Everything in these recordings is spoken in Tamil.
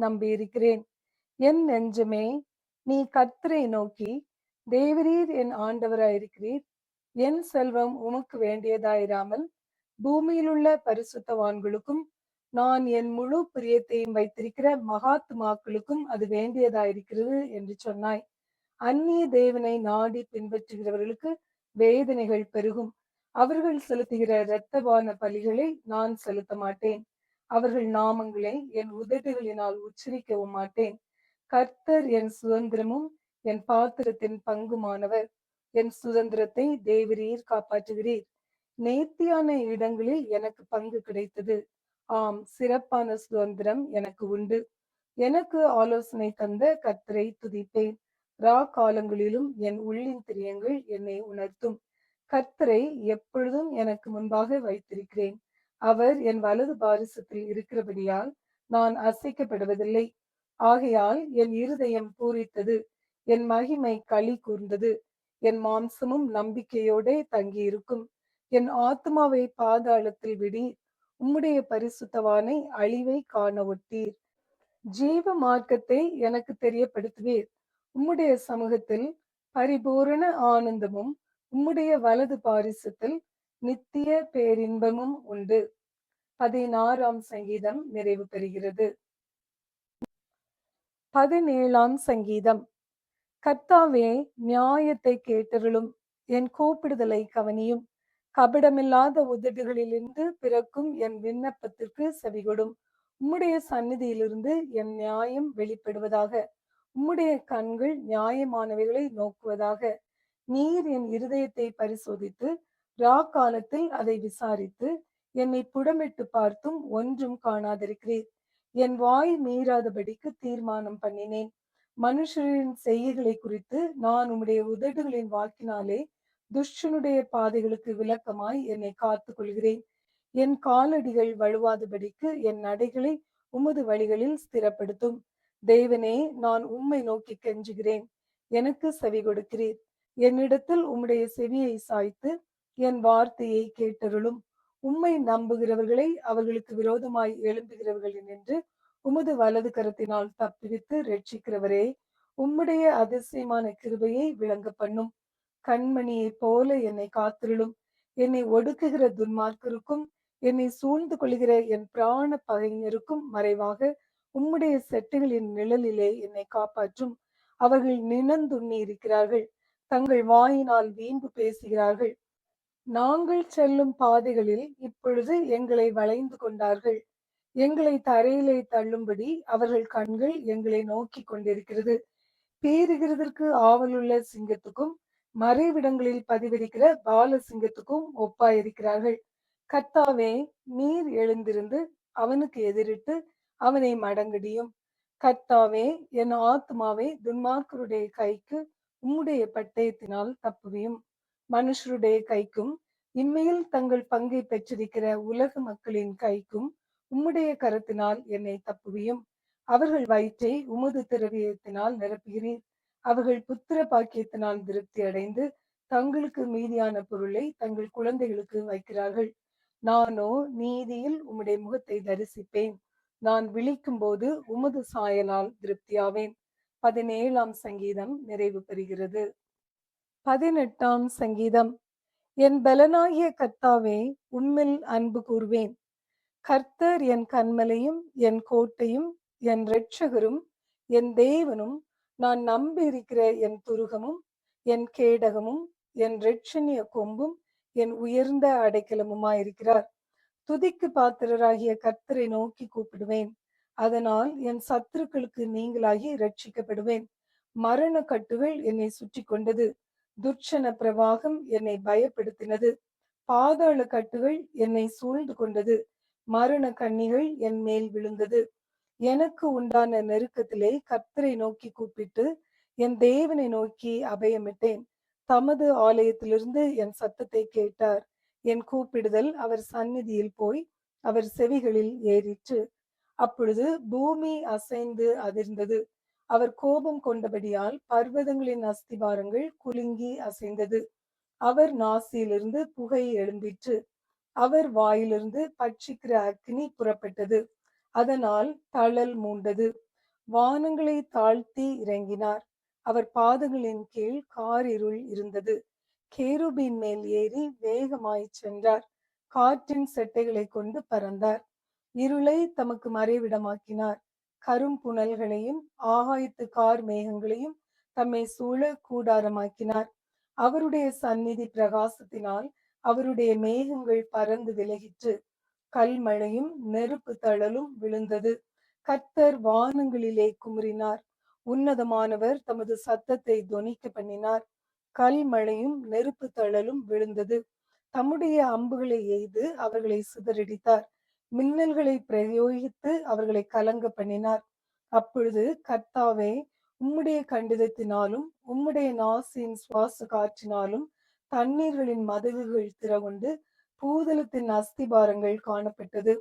நம்பியிருக்கிறேன். என் நெஞ்சமே, நீ கர்த்தரை நோக்கி, தேவரீர் என் ஆண்டவராயிருக்கிறீர். என் செல்வம் உமக்கு வேண்டியதாயிராமல் பூமியிலுள்ள பரிசுத்தவான்களுக்கும் நான் என் முழு பிரியத்தையும் வைத்திருக்கிற மகாத்மாக்களுக்கும் அது வேண்டியதாயிருக்கிறது என்று சொன்னாய். அந்நிய தேவனை நாடி பின்பற்றுகிறவர்களுக்கு வேதனைகள் பெருகும். அவர்கள் செலுத்துகிற இரத்தபான பலிகளை நான் செலுத்த மாட்டேன். அவர்கள் நாமங்களை என் உதடுகளினால் உச்சரிக்கவும் மாட்டேன். கர்த்தர் என் சுதந்திரமும் என் பாத்திரத்தின் பங்குமானவர். என் சுதந்திரத்தை தேவரீர் காப்பாற்றுகிறீர். நேர்த்தியான இடங்களில் எனக்கு பங்கு கிடைத்தது. ஆம், சிறப்பான சுதந்திரம் எனக்கு உண்டு. எனக்கு ஆலோசனை தந்த கர்த்தரை துதிப்பேன். காலங்களிலும் என் உள்ளின் திரியங்கள் என்னை உணர்த்தும். கர்த்தரை எப்பொழுதும் எனக்கு முன்பாக வைத்திருக்கிறேன். அவர் என் வலது பாரிசத்தில் இருக்கிறபடியால் நான் அசைக்கப்படுவதில்லை. ஆகையால் என் இருதயம் பூரித்தது, என் மகிமை களி கூர்ந்தது. என் மாம்சமும் நம்பிக்கையோடே தங்கியிருக்கும். என் ஆத்மாவை பாதாளத்தில் விடி, உம்முடைய பரிசுத்தவானை அழிவை காண ஒட்டீர். ஜீவ மார்க்கத்தை எனக்கு தெரியப்படுத்துவீர். உம்முடைய சமூகத்தில் பரிபூரண ஆனந்தமும் உம்முடைய வலது பாரிசத்தில் நித்திய பேரின்பமும் உண்டு. 16ஆம் சங்கீதம் நிறைவு பெறுகிறது. 17ஆம் சங்கீதம். கர்த்தாவே, நியாயத்தை கேட்டருளும், என் கூப்பிடுதலை கவனியும். கபடமில்லாத உதடுகளிலிருந்து பிறக்கும் என் விண்ணப்பத்திற்கு செவிகொடும். உம்முடைய சந்நிதியிலிருந்து என் நியாயம் வெளிப்படுவதாக. உம்முடைய கண்கள் நியாயமானவைகளை நோக்குவதாக. நீர் என் இருதயத்தை பரிசோதித்து காலத்தில் அதை விசாரித்து என்னை புடமிட்டு பார்த்தும் ஒன்றும் காணாதிருக்கிறீர். என் வாய் மீறாதபடிக்கு தீர்மானம் பண்ணினேன். மனுஷரின் செய்கைகளை குறித்து நான் உம்முடைய உதடுகளின் வாக்கினாலே துஷ்டனுடைய பாதைகளுக்கு விலக்கமாய் என்னை காத்து கொள்கிறேன். என் காலடிகள் வழுவாதபடிக்கு என் நடைகளை உமது வழிகளில் ஸ்திரப்படுத்தும். தேவனே, நான் உம்மை நோக்கி கெஞ்சுகிறேன், எனக்கு செவி கொடுக்கிறீர். என்னிடத்தில் உம்முடைய செவியை சாய்த்து என் வார்த்தையை கேட்டருளும். உம்மை நம்புகிறவர்களை அவர்களுக்கு விரோதமாய் எழும்புகிறவர்கள் நின்று உமது வலது கரத்தினால் தப்புவித்து ரட்சிக்கிறவரே, உம்முடைய அதிசயமான கிருபையை விளங்க பண்ணும். கண்மணியை போல என்னை காத்திருளும். என்னை ஒடுக்குகிற துன்மார்க்கருக்கும் என்னை சூழ்ந்து கொள்கிற என் பிராண பகைஞருக்கும் மறைவாக உம்முடைய செட்டுகளின் நிழலிலே என்னை காப்பாற்றும். அவர்கள் நினந்துண்ணி இருக்கிறார்கள், தங்கள் வாயினால் வீம்பு பேசுகிறார்கள். நாங்கள் செல்லும் பாதைகளில் இப்பொழுது எங்களை வளைந்து கொண்டார்கள். எங்களை தரையிலே தள்ளும்படி அவர்கள் கண்கள் எங்களை நோக்கி கொண்டிருக்கிறது. பீறுகிறதற்கு ஆவலுள்ள சிங்கத்துக்கும் மறைவிடங்களில் பதிவிருக்கிற பால சிங்கத்துக்கும் ஒப்பாயிருக்கிறார்கள். கர்த்தாவே, நீர் எழுந்திருந்து அவனுக்கு எதிரிட்டு அவனை மடங்கடியும். கர்த்தாவே, என் ஆத்மாவை துன்மார்க்கருடைய கைக்கு உம்முடைய பட்டயத்தினால் தப்புவியும். மனுஷருடைய கைக்கும் இம்மையில் தங்கள் பங்கை பெற்றிருக்கிற உலக மக்களின் கைக்கும் உம்முடைய கரத்தினால் என்னை தப்புவியும். அவர்கள் வயிற்றை உமது திரவியத்தினால் நிரப்புகிறீர். அவர்கள் புத்திர பாக்கியத்தினால் திருப்தி அடைந்து தங்களுக்கு மீதியான பொருளை தங்கள் குழந்தைகளுக்கு வைக்கிறார்கள். நானோ நீதியில் உம்முடைய முகத்தை தரிசிப்பேன். நான் விழிக்கும் போது உமது சாயலால் திருப்தியாவேன். 17ஆம் சங்கீதம் நிறைவு பெறுகிறது. 18ஆம் சங்கீதம். என் பலனாகிய கர்த்தாவே, உம்மில் அன்பு கூர்வேன். கர்த்தர் என் கன்மலையும் என் கோட்டையும் என் இரட்சகரும் என் தேவனும் நான் நம்பியிருக்கிற என் துருகமும் என் கேடகமும் என் இரட்சணிய கொம்பும் என் உயர்ந்த அடைக்கலமுமாயிருக்கிறார். துதிக்கு பாத்திரராகிய கர்த்தரை நோக்கி கூப்பிடுவேன். அதனால் என் சத்துருக்களுக்கு நீங்களாகி ரட்சிக்கப்படுவேன். மரண கட்டுகள் என்னை சுற்றி கொண்டது. துர்ச்சன பிரவாகம் என்னை பயப்படுத்தினது. பாதாள கட்டுகள் என்னை சூழ்ந்து கொண்டது. மரண கண்ணிகள் என் மேல் விழுந்தது. எனக்கு உண்டான நெருக்கத்திலே கர்த்தரை நோக்கி கூப்பிட்டு என் தேவனை நோக்கி அபயமிட்டேன். தமது ஆலயத்திலிருந்து என் சத்தத்தை கேட்டார். என் கூப்பிடுதல் அவர் சந்நிதியில் போய் அவர் செவிகளில் ஏறிற்று. அப்பொழுது பூமி அசைந்து அதிர்ந்தது. அவர் கோபம் கொண்டபடியால் பர்வதங்களின் அஸ்திபாரங்கள் குலுங்கி அசைந்தது. அவர் நாசியிலிருந்து புகை எழும்பிற்று. அவர் வாயிலிருந்து பட்சிக்கிற அக்னி புறப்பட்டது. அதனால் தழல் மூண்டது. வானங்களை தாழ்த்தி இறங்கினார். அவர் பாதங்களின் கீழ் காரிருள் இருந்தது. கேருபீன் மேல் ஏறி வேகமாய்ச் சென்றார். காற்றின் செட்டைகளைக் கொண்டு பறந்தார். இருளை தமக்கு மறைவிடமாக்கினார். கரும்புனல்களையும் ஆகாயத்து கார் மேகங்களையும் தம்மை சூழ கூடாரமாக்கினார். அவருடைய சந்நிதி பிரகாசத்தினால் அவருடைய மேகங்கள் பறந்து விலகிற்று. கல்மழையும் நெருப்பு தழலும் விழுந்தது. கர்த்தர் வானங்களிலே குமுறினார். உன்னதமானவர் தமது சத்தத்தை தொனிக்க பண்ணினார். கல்மழையும் நெருப்பு தழலும் விழுந்தது. தம்முடைய அம்புகளை எய்து அவர்களை சிதறடித்தார். மின்னல்களை பிரயோகித்து அவர்களை கலங்க பண்ணினார். அப்பொழுது கர்த்தாவே, உம்முடைய கண்டிதத்தினாலும் உம்முடைய நாசியின் சுவாச காற்றினாலும் தண்ணீர்களின் மதகுகள் திறவுண்டு பூதலத்தின் அஸ்திபாரங்கள் காணப்பட்டது.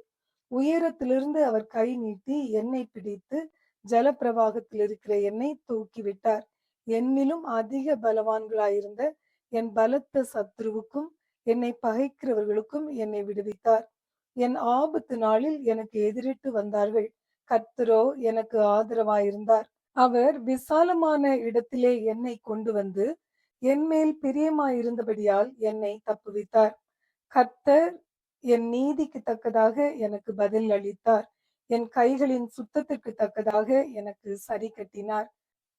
உயரத்திலிருந்து அவர் கை நீட்டி என்னை பிடித்து ஜலப்பிரவாகத்தில் இருக்கிற என்னை தூக்கிவிட்டார். என்னிலும் அதிக பலவான்களாயிருந்த என் பலத்த சத்ருவுக்கும் என்னை பகைக்கிறவர்களுக்கும் என்னை விடுவித்தார். என் ஆபத்து நாளில் எனக்கு எதிரிட்டு வந்தார்கள். கர்த்தரோ எனக்கு ஆதரவாயிருந்தார். அவர் விசாலமான இடத்திலே என்னை கொண்டு வந்து என் மேல் பிரியமாயிருந்தபடியால் என்னை தப்புவித்தார். கர்த்தர் என் நீதிக்கு தக்கதாக எனக்கு பதில் அளித்தார். என் கைகளின் சுத்தத்திற்கு தக்கதாக எனக்கு சரி கட்டினார்.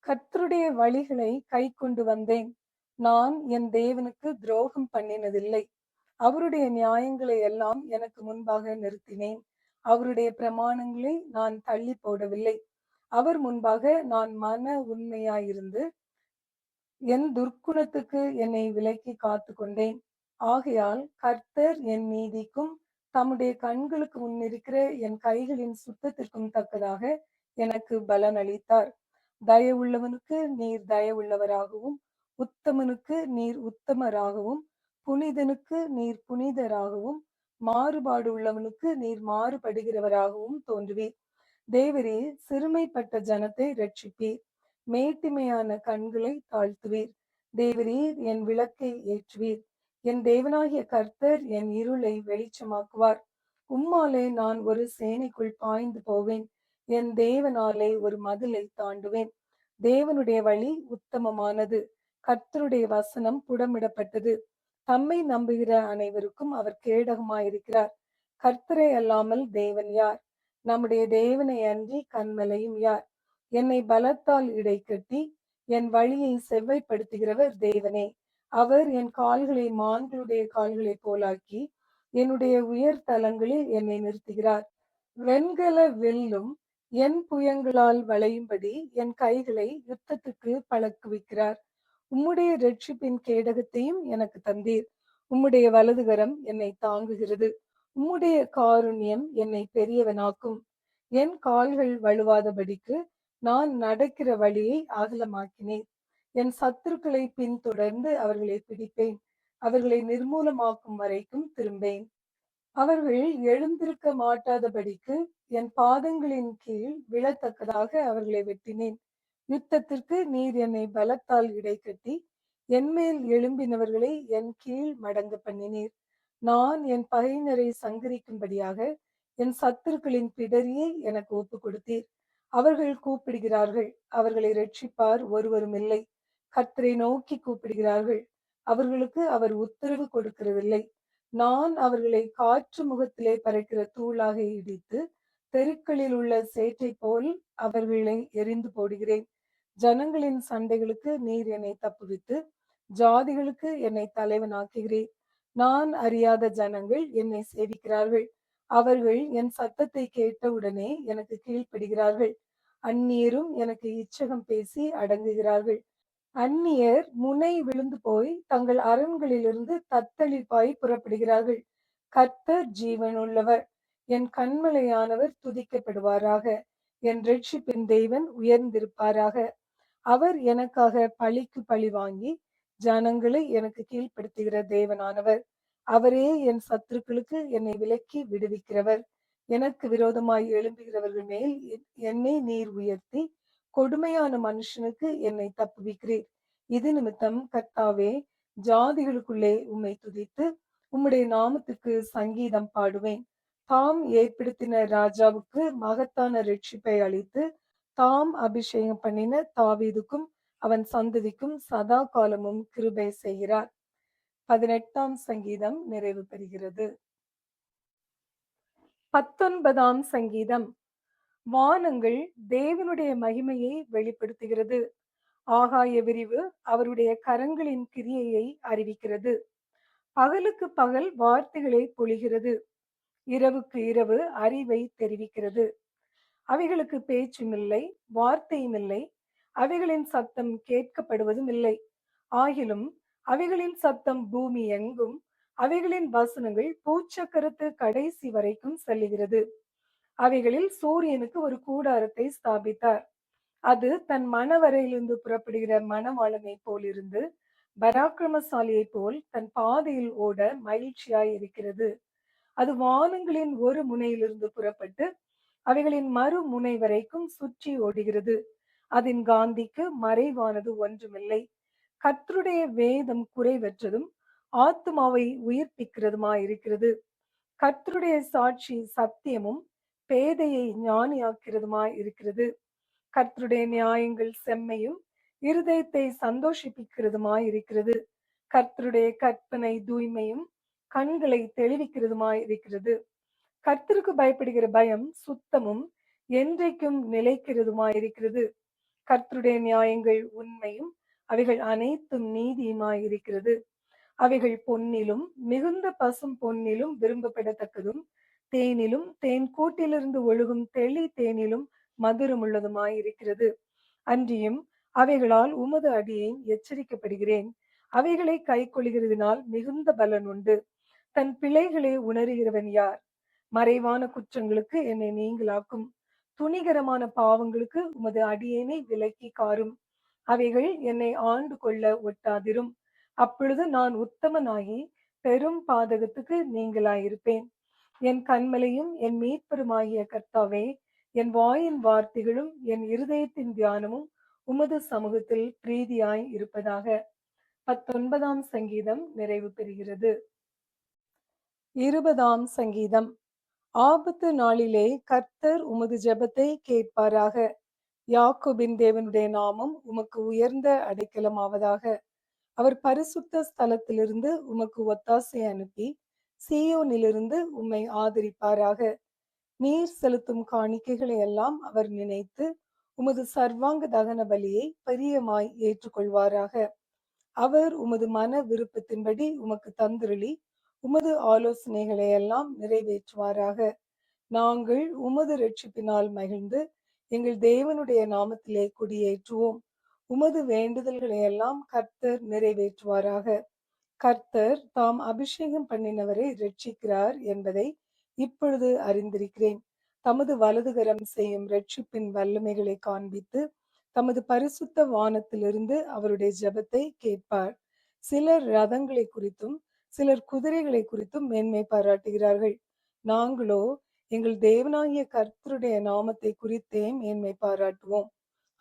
கர்த்தருடைய வழிகளை கை கொண்டு வந்தேன். நான் என் தேவனுக்கு துரோகம் பண்ணினதில்லை. அவருடைய நியாயங்களை எல்லாம் எனக்கு முன்பாக நிறுத்தினேன். அவருடைய பிரமாணங்களை நான் தள்ளி போடவில்லை. அவர் முன்பாக நான் மன உண்மையாயிருந்து என் துர்க்குணத்துக்கு என்னை விலக்கி காத்து கொண்டேன். ஆகையால் கர்த்தர் என் நீதிக்கும் தம்முடைய கண்களுக்கு முன்னிருக்கிற என் கைகளின் சுத்தத்திற்கும் தக்கதாக எனக்கு பலன் அளித்தார். தயவுள்ளவனுக்கு நீர் தயவுள்ளவராகவும், உத்தமனுக்கு நீர் உத்தமராகவும், புனிதனுக்கு நீர் புனிதராகவும், மாறுபாடு உள்ளவனுக்கு நீர் மாறுபடுகிறவராகவும் தோன்றுவீர். தேவரே, சிறுமைப்பட்ட ஜனத்தை ரட்சிப்பீர். மேட்டிமையான கண்களை தாழ்த்துவீர். தேவரீர் என் விளக்கை ஏற்றுவீர். என் தேவனாகிய கர்த்தர் என் இருளை வெளிச்சமாக்குவார். உம்மாலே நான் ஒரு சேனைக்குள் பாய்ந்து போவேன். என் தேவனாலே ஒரு மதிலை தாண்டுவேன். தேவனுடைய வழி உத்தமமானது. கர்த்தருடைய வசனம் புடமிடப்பட்டது. தம்மை நம்புகிற அனைவருக்கும் அவர் கேடகமாயிருக்கிறார். கர்த்தரை அல்லாமல் தேவன் யார்? நம்முடைய தேவனை அன்றி கன்மலையும் யார்? என்னை பலத்தால் இடைக்கட்டி என் வழியை செவ்வைப்படுத்துகிறவர் தேவனே. அவர் என் கால்களை மான்களுடைய கால்களைப் போலாக்கி என்னுடைய உயர் தலங்களில் என்னை நிறுத்துகிறார். வெண்கல வில்லும் என் புயங்களால் வளையும்படி என் கைகளை யுத்தத்துக்கு பழக்குவிக்கிறார். உம்முடைய இரட்சிப்பின் கேடகத்தையும் எனக்கு தந்தீர். உம்முடைய வலதுகரம் என்னை தாங்குகிறது. உம்முடைய காருண்யம் என்னை பெரியவனாக்கும். என் கால்கள் வழுவாதபடிக்கு நான் நடக்கிற வழியை அகலமாக்கினேன். என் சத்துருக்களை பின்தொடர்ந்து அவர்களை பிடிப்பேன். அவர்களை நிர்மூலமாக்கும் வரைக்கும் திரும்பேன். அவர்கள் எழுந்திருக்க மாட்டாதபடிக்கு என் பாதங்களின் கீழ் விழத்தக்கதாக அவர்களை வெட்டினேன். யுத்தத்திற்கு நீர் என்னை பலத்தால் இடைக்கட்டி என்மேல் எழும்பினவர்களை என் கீழ் மடங்க பண்ணினீர். நான் என் பகையினரை சங்கரிக்கும்படியாக என் சத்துருக்களின் பிடரியை எனக்கு ஒப்பு கொடுத்தீர். அவர்கள் கூப்பிடுகிறார்கள், அவர்களை ரட்சிப்பார் ஒருவரும் இல்லை. கர்த்தரை நோக்கி கூப்பிடுகிறார்கள், அவர்களுக்கு அவர் உத்தரவு கொடுக்கிறதில்லை. நான் அவர்களை காற்று முகத்திலே பறக்கிற தூளாக இடித்து தெருக்களில் உள்ள சேற்றை போல் அவர்களை எரிந்து போடுகிறேன். ஜனங்களின் சண்டைகளுக்கு நீர் என்னை தப்புவித்து ஜாதிகளுக்கு என்னை தலைவனாக்குகிறேன். நான் அறியாத ஜனங்கள் என்னை சேவிக்கிறார்கள். அவர்கள் என் சத்தத்தை கேட்டவுடனே எனக்கு கீழ்ப்படுகிறார்கள். அந்நியரும் எனக்கு இச்சகம் பேசி அடங்குகிறார்கள். அந்நியர் முனை விழுந்து போய் தங்கள் அரண்களிலிருந்து தத்தளிப்பாய் புறப்படுகிறார்கள். கர்த்தர் ஜீவனுள்ளவர். என் கண்மலையானவர் துதிக்கப்படுவாராக. என் இரட்சிப்பின் தேவன் உயர்ந்திருப்பாராக. அவர் எனக்காக பழிக்கு பழி வாங்கி ஜனங்களை எனக்கு கீழ்ப்படுத்துகிற தேவனானவர். அவரே என் சத்துருக்களுக்கு என்னை விலக்கி விடுவிக்கிறவர். எனக்கு விரோதமாய் எழும்புகிறவர்கள் மேல் என்னை நீர் உயர்த்தி கொடுமையான மனுஷனுக்கு என்னை தப்புவிக்கிறீர். இது நிமித்தம் கர்த்தாவே, ஜாதிகளுக்குள்ளே உம்மை துதித்து உம்முடைய நாமத்துக்கு சங்கீதம் பாடுவேன். தாம் ஏற்படுத்தின ராஜாவுக்கு மகத்தான ரட்சிப்பை அளித்து தாம் அபிஷேகம் பண்ணின தாவீதுக்கும் அவன் சந்ததிக்கும் சதா காலமும் கிருபை செய்கிறார். 18ஆம் சங்கீதம் நிறைவு பெறுகிறது. 19ஆம் சங்கீதம். வானங்கள் தேவனுடைய மகிமையை வெளிப்படுத்துகிறது. ஆகாய விரிவு அவருடைய கரங்களின் கிரியையை அறிவிக்கிறது. பகலுக்கு பகல் வார்த்தைகளை பொழிகிறது. இரவுக்கு இரவு அறிவை தெரிவிக்கிறது. அவைகளுக்கு பேச்சும் இல்லை, வார்த்தையும் இல்லை. அவைகளின் சத்தம் கேட்கப்படுவதும் இல்லை. ஆகிலும் அவைகளின் சத்தம் பூமி எங்கும், அவைகளின் வசனங்கள் பூச்சக்கரத்து கடைசி வரைக்கும் செல்லுகிறது. அவைகளில் சூரியனுக்கு ஒரு கூடாரத்தை ஸ்தாபித்தார். அது தன் மணவரையிலிருந்து புறப்படுகிற மணவாளனை போல் இருந்து பராக்கிரமசாலியை போல் தன் பாதையில் ஓட மகிழ்ச்சியாய் இருக்கிறது. அது வானங்களின் ஒரு முனையிலிருந்து புறப்பட்டு அவைகளின் மறு முனை வரைக்கும் சுற்றி ஓடுகிறது. அதன் காந்திக்கு மறைவானது ஒன்றுமில்லை. கர்த்தருடைய வேதம் குறைவற்றதும் ஆத்துமாவை உயிர்ப்பிக்கிறதுமாயிருக்கிறது. கர்த்தருடைய சாட்சி சத்தியமும் பேதையை ஞானியாக்கிறதுமாய் இருக்கிறது. கர்த்தருடைய நியாயங்கள் செம்மையும் இருதயத்தை சந்தோஷிப்பிக்கிறதுமாய் இருக்கிறது. கர்த்தருடைய கற்பனை தூய்மையும் கண்களை தெளிவிக்கிறதுமாய் இருக்கிறது. கர்த்தருக்கு பயப்படுகிற பயம் சுத்தமும் என்றைக்கும் நிலைக்கிறதுமாயிருக்கிறது. கர்த்தருடைய நியாயங்கள் உண்மையும் அவைகள் அனைத்தும் நீதியுமாய் இருக்கிறது. அவைகள் பொன்னிலும் மிகுந்த பசும் பொன்னிலும் விரும்பப்படத்தக்கதும் தேனிலும் தேன் கூட்டிலிருந்து ஒழுகும் தெளி தேனிலும் மதுரம் உள்ளதுமாய் இருக்கிறது. அன்றியும் அவைகளால் உமது அடியேன் எச்சரிக்கப்படுகிறேன். அவைகளை கை கொள்கிறதினால் மிகுந்த பலன் உண்டு. தன் பிழைகளை உணர்கிறவன் யார்? மறைவான குற்றங்களுக்கு என்னை நீங்களாக்கும். துணிகரமான பாவங்களுக்கு உமது அடியேனை விலக்கி காரும். அவைகள் என்னை ஆண்டு கொள்ள ஒட்டாதிரும். அப்பொழுது நான் உத்தமனாகி பெரும் பாதகத்துக்கு நீங்களாயிருப்பேன். என் கண்மலையும் என் மீட்பருமாகிய கர்த்தாவே, என் வாயின் வார்த்தைகளும் என் இருதயத்தின் தியானமும் உமது சமூகத்தில் பிரீதியாய் இருப்பதாக. 19ஆம் சங்கீதம் நிறைவு பெறுகிறது. 20ஆம் சங்கீதம். ஆபத்து நாளிலே கர்த்தர் உமது ஜெபத்தை கேட்பாராக. யாக்கோபின் தேவனுடைய நாமம் உமக்கு உயர்ந்த அடைக்கலமாவதாக. அவர் பரிசுத்த ஸ்தலத்திலிருந்து உமக்கு ஒத்தாசை அனுப்பி சீயோனிலிருந்து உம்மை ஆதரிப்பாராக. நீர் செலுத்தும் காணிக்கைகளை எல்லாம் அவர் நினைத்து உமது சர்வாங்க தகன பலியை பிரியமாய் ஏற்றுக்கொள்வாராக. அவர் உமது மன விருப்பத்தின்படி உமக்கு தந்திரளி உமது ஆலோசனைகளை எல்லாம் நிறைவேற்றுவாராக. நாங்கள் உமது இரட்சிப்பினால் மகிழ்ந்து எங்கள் தேவனுடைய நாமத்திலே குடியேற்றுவோம். உமது வேண்டுதல்களை எல்லாம் கர்த்தர் நிறைவேற்றுவாராக. கர்த்தர் தாம் அபிஷேகம் பண்ணினவரை இரட்சிக்கிறார் என்பதை இப்பொழுது அறிந்திருக்கிறேன். தமது வலதுகரம் செய்யும் இரட்சிப்பின் வல்லமைகளை காண்பித்து தமது பரிசுத்த வானத்திலிருந்து அவருடைய ஜெபத்தை கேட்பார். சிலர் ரதங்களை குறித்தும் சிலர் குதிரைகளை குறித்தும் மேன்மை பாராட்டுகிறார்கள். நாங்களோ எங்கள் தேவனாகிய கர்த்தருடைய நாமத்தை குறித்தே மேன்மை பாராட்டுவோம்.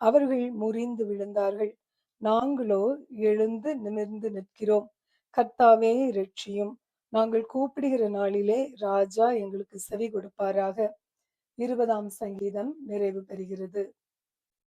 அவர்கள் முறிந்து விழுந்தார்கள், நாங்களோ எழுந்து நிமிர்ந்து நிற்கிறோம். கர்த்தாவே இரட்சியும். நாங்கள் கூப்பிடுகிற நாளிலே ராஜா எங்களுக்கு செவி கொடுப்பாராக. 20ஆம் சங்கீதம் நிறைவு பெறுகிறது.